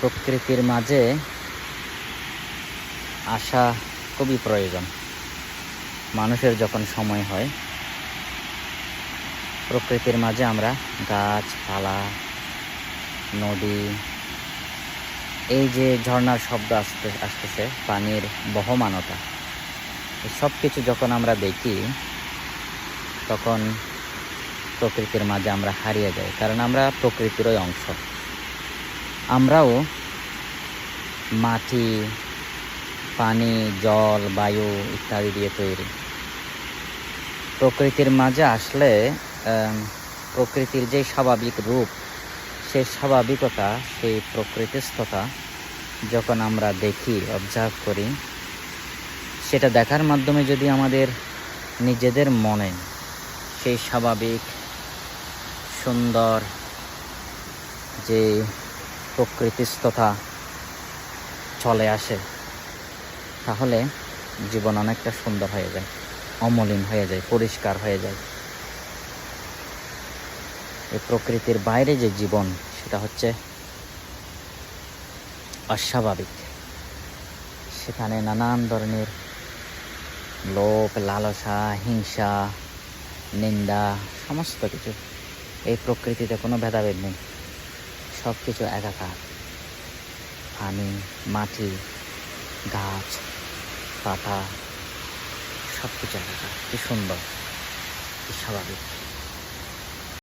প্রকৃতির মাঝে আসা খুবই প্রয়োজন। মানুষের যখন সময় হয়, প্রকৃতির মাঝে আমরা গাছপালা, নদী, এই যে ঝর্ণার শব্দ আসতেছে, পানির বহমানতা, এই সব কিছু যখন আমরা দেখি, তখন প্রকৃতির মাঝে আমরা হারিয়ে যাই, কারণ আমরা প্রকৃতিরই অংশ। আমরাও মাটি, পানি, জল, বায়ু ইত্যাদি দিয়ে তৈরি। প্রকৃতির মাঝে আসলে প্রকৃতির যে স্বাভাবিক রূপ, সেই স্বাভাবিকতা, সেই প্রকৃতিস্থতা যখন আমরা দেখি, অবজার্ভ করি, সেটা দেখার মাধ্যমে যদি আমাদের নিজেদের মনে সেই স্বাভাবিক সুন্দর যে প্রকৃতিস্থতা চলে আসে, তাহলে জীবন অনেকটা সুন্দর হয়ে যায়, অমলিন হয়ে যায়, পরিষ্কার হয়ে যায়। এই প্রকৃতির বাইরে যে জীবন, সেটা হচ্ছে অস্বাভাবিক। সেখানে নানান ধরনের লোভ, লালসা, হিংসা, নিন্দা, সমস্ত কিছু। এই প্রকৃতিতে কোনো ভেদাভেদ নেই, সব কিছু একাকার। পানি, মাটি, গাছ পাতা, সব কিছু একাকার। কি সুন্দর, কি স্বাভাবিক।